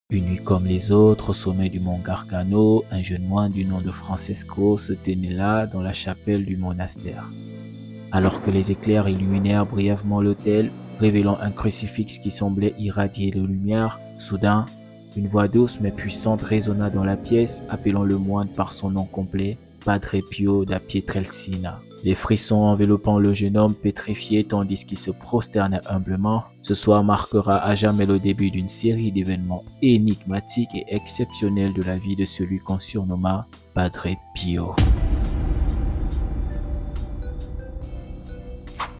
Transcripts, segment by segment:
Une nuit comme les autres, au sommet du mont Gargano, un jeune moine du nom de Francesco se tenait là dans la chapelle du monastère. Alors que les éclairs illuminèrent brièvement l'autel, révélant un crucifix qui semblait irradier de lumière, soudain, une voix douce mais puissante résonna dans la pièce, appelant le moine par son nom complet, Padre Pio da Pietrelcina. Les frissons enveloppant le jeune homme pétrifié tandis qu'il se prosternait humblement. Ce soir marquera à jamais le début d'une série d'événements énigmatiques et exceptionnels de la vie de celui qu'on surnomma Padre Pio.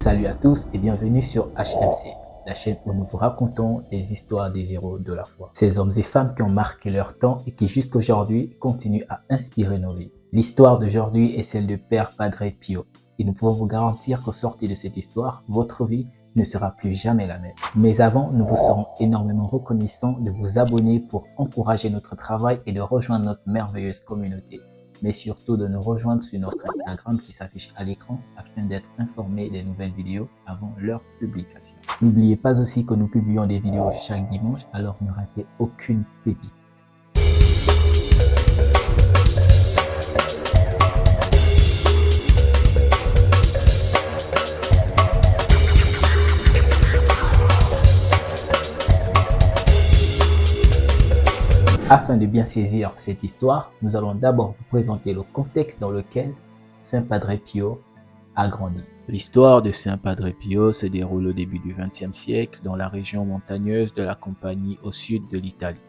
Salut à tous et bienvenue sur HMC, la chaîne où nous vous racontons les histoires des héros de la foi. Ces hommes et femmes qui ont marqué leur temps et qui jusqu'aujourd'hui continuent à inspirer nos vies. L'histoire d'aujourd'hui est celle de Père Padre Pio et nous pouvons vous garantir qu'au sortir de cette histoire, votre vie ne sera plus jamais la même. Mais avant, nous vous serons énormément reconnaissants de vous abonner pour encourager notre travail et de rejoindre notre merveilleuse communauté. Mais surtout de nous rejoindre sur notre Instagram qui s'affiche à l'écran afin d'être informé des nouvelles vidéos avant leur publication. N'oubliez pas aussi que nous publions des vidéos chaque dimanche, alors ne ratez aucune pépite. Afin de bien saisir cette histoire, nous allons d'abord vous présenter le contexte dans lequel Saint Padre Pio a grandi. L'histoire de Saint Padre Pio se déroule au début du XXe siècle dans la région montagneuse de la Campanie au sud de l'Italie.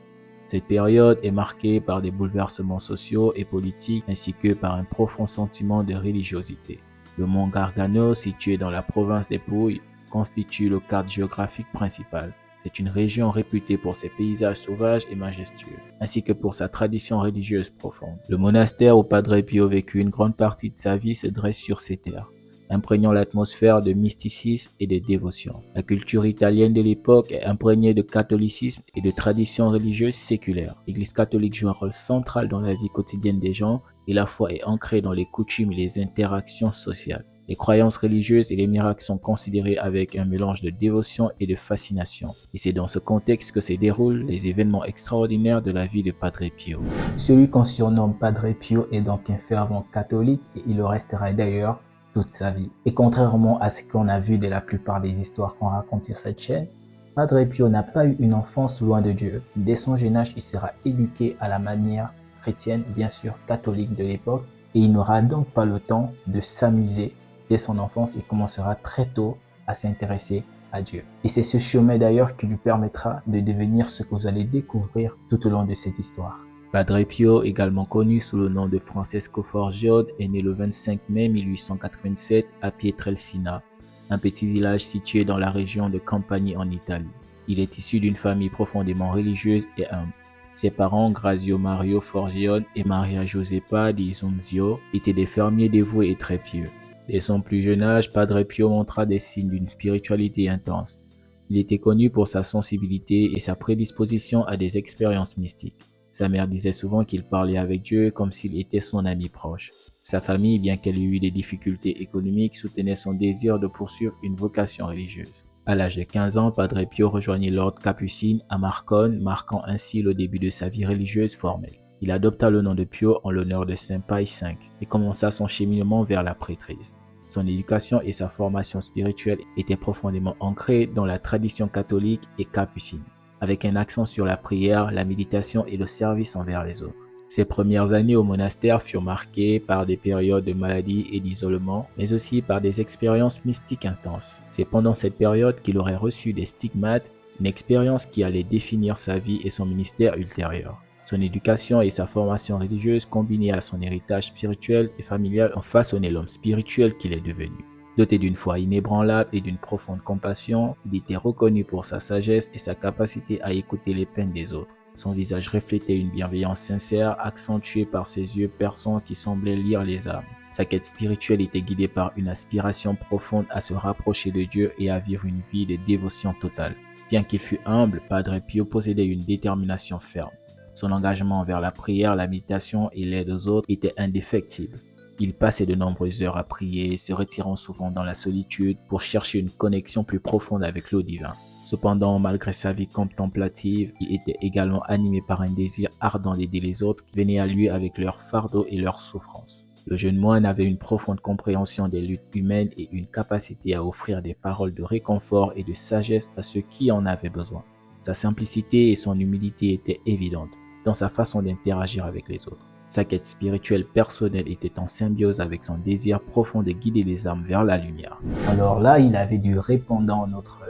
Cette période est marquée par des bouleversements sociaux et politiques ainsi que par un profond sentiment de religiosité. Le mont Gargano, situé dans la province des Pouilles, constitue le cadre géographique principal. C'est une région réputée pour ses paysages sauvages et majestueux, ainsi que pour sa tradition religieuse profonde. Le monastère où Padre Pio vécut une grande partie de sa vie se dresse sur ces terres, imprégnant l'atmosphère de mysticisme et de dévotion. La culture italienne de l'époque est imprégnée de catholicisme et de traditions religieuses séculaires. L'Église catholique joue un rôle central dans la vie quotidienne des gens et la foi est ancrée dans les coutumes et les interactions sociales. Les croyances religieuses et les miracles sont considérés avec un mélange de dévotion et de fascination. Et c'est dans ce contexte que se déroulent les événements extraordinaires de la vie de Padre Pio. Celui qu'on surnomme Padre Pio est donc un fervent catholique et il le restera d'ailleurs toute sa vie. Et contrairement à ce qu'on a vu de la plupart des histoires qu'on raconte sur cette chaîne, Padre Pio n'a pas eu une enfance loin de Dieu. Dès son jeune âge, il sera éduqué à la manière chrétienne, bien sûr catholique de l'époque, et il n'aura donc pas le temps de s'amuser. Dès son enfance, il commencera très tôt à s'intéresser à Dieu. Et c'est ce chemin d'ailleurs qui lui permettra de devenir ce que vous allez découvrir tout au long de cette histoire. Padre Pio, également connu sous le nom de Francesco Forgione, est né le 25 mai 1887 à Pietrelcina, un petit village situé dans la région de Campanie en Italie. Il est issu d'une famille profondément religieuse et humble. Ses parents, Grazio Mario Forgione et Maria Giuseppa di Zonzio, étaient des fermiers dévoués et très pieux. Dès son plus jeune âge, Padre Pio montra des signes d'une spiritualité intense. Il était connu pour sa sensibilité et sa prédisposition à des expériences mystiques. Sa mère disait souvent qu'il parlait avec Dieu comme s'il était son ami proche. Sa famille, bien qu'elle ait eu des difficultés économiques, soutenait son désir de poursuivre une vocation religieuse. À l'âge de 15 ans, Padre Pio rejoignit l'ordre capucine à Marcone, marquant ainsi le début de sa vie religieuse formelle. Il adopta le nom de Pio en l'honneur de Saint Pie V et commença son cheminement vers la prêtrise. Son éducation et sa formation spirituelle étaient profondément ancrées dans la tradition catholique et capucine, avec un accent sur la prière, la méditation et le service envers les autres. Ses premières années au monastère furent marquées par des périodes de maladie et d'isolement, mais aussi par des expériences mystiques intenses. C'est pendant cette période qu'il aurait reçu des stigmates, une expérience qui allait définir sa vie et son ministère ultérieur. Son éducation et sa formation religieuse combinées à son héritage spirituel et familial ont façonné l'homme spirituel qu'il est devenu. Doté d'une foi inébranlable et d'une profonde compassion, il était reconnu pour sa sagesse et sa capacité à écouter les peines des autres. Son visage reflétait une bienveillance sincère, accentuée par ses yeux perçants qui semblaient lire les âmes. Sa quête spirituelle était guidée par une aspiration profonde à se rapprocher de Dieu et à vivre une vie de dévotion totale. Bien qu'il fût humble, Padre Pio possédait une détermination ferme. Son engagement envers la prière, la méditation et l'aide aux autres était indéfectible. Il passait de nombreuses heures à prier, se retirant souvent dans la solitude pour chercher une connexion plus profonde avec le divin. Cependant, malgré sa vie contemplative, il était également animé par un désir ardent d'aider les autres qui venaient à lui avec leurs fardeaux et leurs souffrances. Le jeune moine avait une profonde compréhension des luttes humaines et une capacité à offrir des paroles de réconfort et de sagesse à ceux qui en avaient besoin. Sa simplicité et son humilité étaient évidentes dans sa façon d'interagir avec les autres. Sa quête spirituelle personnelle était en symbiose avec son désir profond de guider les âmes vers la lumière. Alors là, il avait du répondant, notre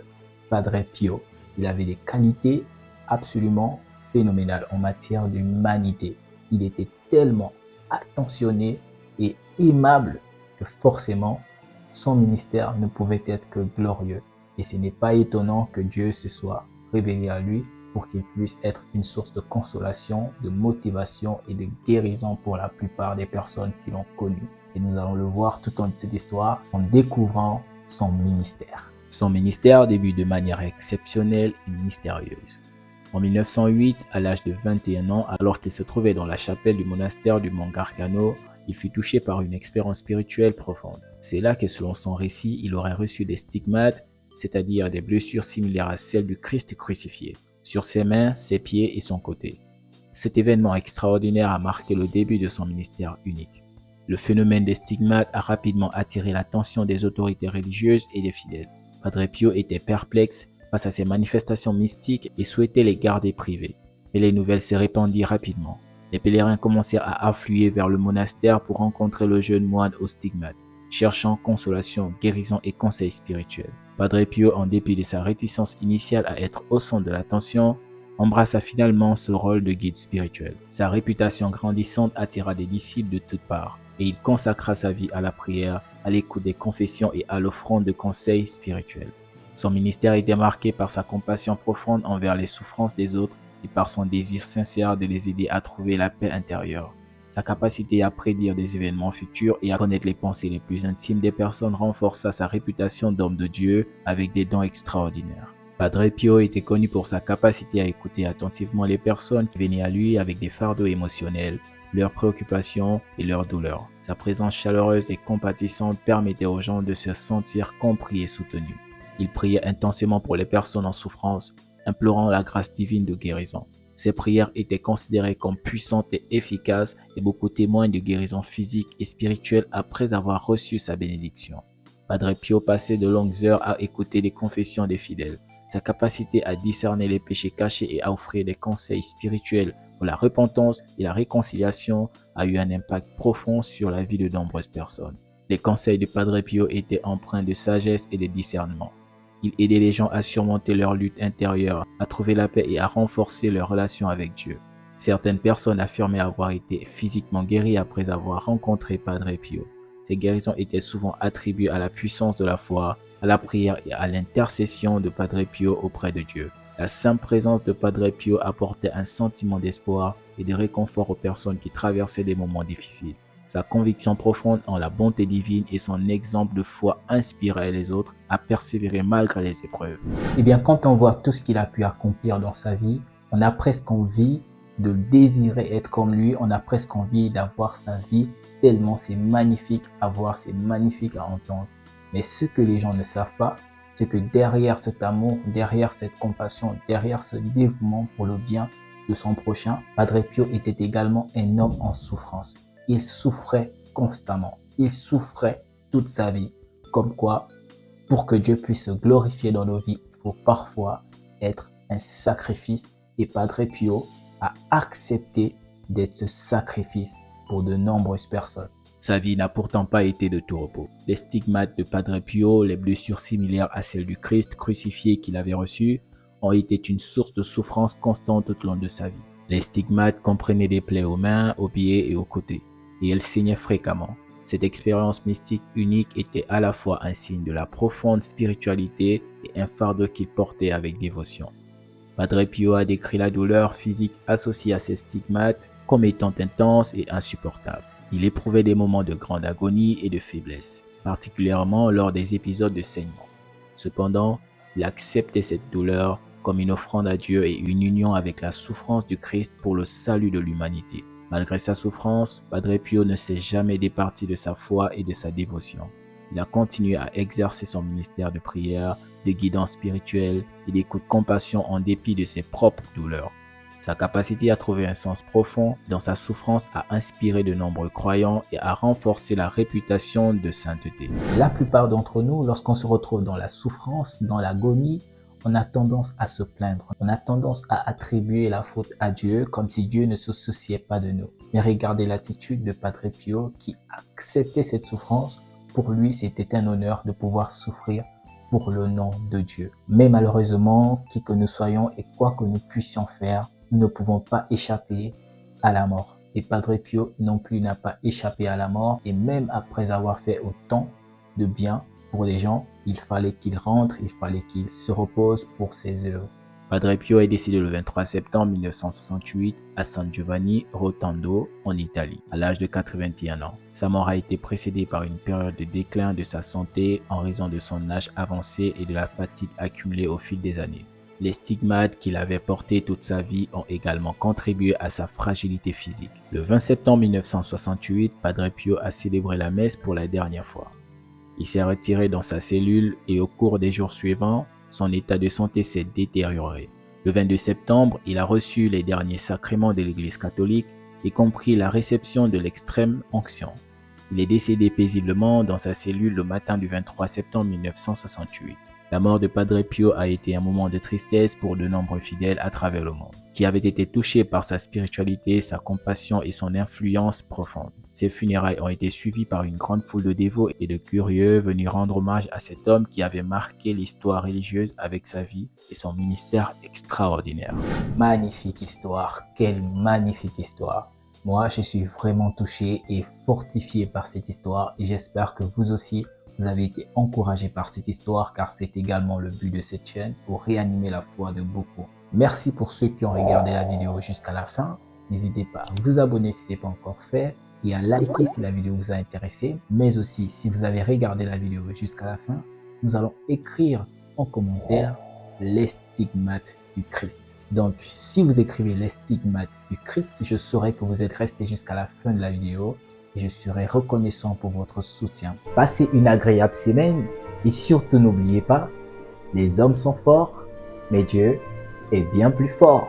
Padre Pio. Il avait des qualités absolument phénoménales en matière d'humanité. Il était tellement attentionné et aimable que forcément, son ministère ne pouvait être que glorieux. Et ce n'est pas étonnant que Dieu se soit révélé à lui pour qu'il puisse être une source de consolation, de motivation et de guérison pour la plupart des personnes qui l'ont connu. Et nous allons le voir tout au long de cette histoire en découvrant son ministère. Son ministère débute de manière exceptionnelle et mystérieuse. En 1908, à l'âge de 21 ans, alors qu'il se trouvait dans la chapelle du monastère du Mont Gargano, il fut touché par une expérience spirituelle profonde. C'est là que, selon son récit, il aurait reçu des stigmates, c'est-à-dire des blessures similaires à celles du Christ crucifié, sur ses mains, ses pieds et son côté. Cet événement extraordinaire a marqué le début de son ministère unique. Le phénomène des stigmates a rapidement attiré l'attention des autorités religieuses et des fidèles. Padre Pio était perplexe face à ces manifestations mystiques et souhaitait les garder privées. Mais les nouvelles se répandirent rapidement. Les pèlerins commencèrent à affluer vers le monastère pour rencontrer le jeune moine aux stigmates, cherchant consolation, guérison et conseils spirituels. Padre Pio, en dépit de sa réticence initiale à être au centre de l'attention, embrassa finalement ce rôle de guide spirituel. Sa réputation grandissante attira des disciples de toutes parts et il consacra sa vie à la prière, à l'écoute des confessions et à l'offrande de conseils spirituels. Son ministère était marqué par sa compassion profonde envers les souffrances des autres et par son désir sincère de les aider à trouver la paix intérieure. Sa capacité à prédire des événements futurs et à connaître les pensées les plus intimes des personnes renforça sa réputation d'homme de Dieu avec des dons extraordinaires. Padre Pio était connu pour sa capacité à écouter attentivement les personnes qui venaient à lui avec des fardeaux émotionnels, leurs préoccupations et leurs douleurs. Sa présence chaleureuse et compatissante permettait aux gens de se sentir compris et soutenus. Il priait intensément pour les personnes en souffrance, implorant la grâce divine de guérison. Ses prières étaient considérées comme puissantes et efficaces et beaucoup témoignent de guérison physique et spirituelle après avoir reçu sa bénédiction. Padre Pio passait de longues heures à écouter les confessions des fidèles. Sa capacité à discerner les péchés cachés et à offrir des conseils spirituels pour la repentance et la réconciliation a eu un impact profond sur la vie de nombreuses personnes. Les conseils de Padre Pio étaient empreints de sagesse et de discernement. Il aidait les gens à surmonter leur lutte intérieure, à trouver la paix et à renforcer leur relation avec Dieu. Certaines personnes affirmaient avoir été physiquement guéries après avoir rencontré Padre Pio. Ces guérisons étaient souvent attribuées à la puissance de la foi, à la prière et à l'intercession de Padre Pio auprès de Dieu. La simple présence de Padre Pio apportait un sentiment d'espoir et de réconfort aux personnes qui traversaient des moments difficiles. Sa conviction profonde en la bonté divine et son exemple de foi inspiraient les autres à persévérer malgré les épreuves. Eh bien, quand on voit tout ce qu'il a pu accomplir dans sa vie, on a presque envie de désirer être comme lui, on a presque envie d'avoir sa vie tellement c'est magnifique à voir, c'est magnifique à entendre. Mais ce que les gens ne savent pas, c'est que derrière cet amour, derrière cette compassion, derrière ce dévouement pour le bien de son prochain, Padre Pio était également un homme en souffrance. Il souffrait constamment, il souffrait toute sa vie. Comme quoi, pour que Dieu puisse se glorifier dans nos vies, il faut parfois être un sacrifice. Et Padre Pio a accepté d'être ce sacrifice pour de nombreuses personnes. Sa vie n'a pourtant pas été de tout repos. Les stigmates de Padre Pio, les blessures similaires à celles du Christ crucifié qu'il avait reçues, ont été une source de souffrance constante tout au long de sa vie. Les stigmates comprenaient des plaies aux mains, aux pieds et aux côtés, et elles saignaient fréquemment. Cette expérience mystique unique était à la fois un signe de la profonde spiritualité et un fardeau qu'il portait avec dévotion. Padre Pio a décrit la douleur physique associée à ces stigmates comme étant intense et insupportable. Il éprouvait des moments de grande agonie et de faiblesse, particulièrement lors des épisodes de saignement. Cependant, il acceptait cette douleur comme une offrande à Dieu et une union avec la souffrance du Christ pour le salut de l'humanité. Malgré sa souffrance, Padre Pio ne s'est jamais départi de sa foi et de sa dévotion. il a continué à exercer son ministère de prière, de guidance spirituelle et d'écoute compassion en dépit de ses propres douleurs. Sa capacité à trouver un sens profond dans sa souffrance a inspiré de nombreux croyants et a renforcé la réputation de sainteté. La plupart d'entre nous, lorsqu'on se retrouve dans la souffrance, dans l'agonie, on a tendance à se plaindre. On a tendance à attribuer la faute à Dieu comme si Dieu ne se souciait pas de nous. Mais regardez l'attitude de Padre Pio qui acceptait cette souffrance. Pour lui, c'était un honneur de pouvoir souffrir pour le nom de Dieu. Mais malheureusement, qui que nous soyons et quoi que nous puissions faire, nous ne pouvons pas échapper à la mort. Et Padre Pio non plus n'a pas échappé à la mort. Et même après avoir fait autant de bien pour les gens, il fallait qu'il rentre, il fallait qu'il se repose pour ses œuvres. Padre Pio est décédé le 23 septembre 1968 à San Giovanni Rotondo, en Italie, à l'âge de 81 ans. Sa mort a été précédée par une période de déclin de sa santé en raison de son âge avancé et de la fatigue accumulée au fil des années. Les stigmates qu'il avait portés toute sa vie ont également contribué à sa fragilité physique. Le 20 septembre 1968, Padre Pio a célébré la messe pour la dernière fois. Il s'est retiré dans sa cellule et au cours des jours suivants, son état de santé s'est détérioré. Le 22 septembre, il a reçu les derniers sacrements de l'Église catholique, y compris la réception de l'extrême onction. Il est décédé paisiblement dans sa cellule le matin du 23 septembre 1968. La mort de Padre Pio a été un moment de tristesse pour de nombreux fidèles à travers le monde, qui avaient été touchés par sa spiritualité, sa compassion et son influence profonde. Ses funérailles ont été suivies par une grande foule de dévots et de curieux venus rendre hommage à cet homme qui avait marqué l'histoire religieuse avec sa vie et son ministère extraordinaire. Magnifique histoire, quelle magnifique histoire! Moi, je suis vraiment touché et fortifié par cette histoire et j'espère que vous aussi, vous avez été encouragé par cette histoire car c'est également le but de cette chaîne pour réanimer la foi de beaucoup. Merci pour ceux qui ont regardé la vidéo jusqu'à la fin. N'hésitez pas à vous abonner si ce n'est pas encore fait et à liker si la vidéo vous a intéressé. Mais aussi, si vous avez regardé la vidéo jusqu'à la fin, nous allons écrire en commentaire les stigmates du Christ. Donc, si vous écrivez les stigmates du Christ, je saurai que vous êtes resté jusqu'à la fin de la vidéo. Et je serai reconnaissant pour votre soutien. Passez une agréable semaine et surtout n'oubliez pas, les hommes sont forts, mais Dieu est bien plus fort.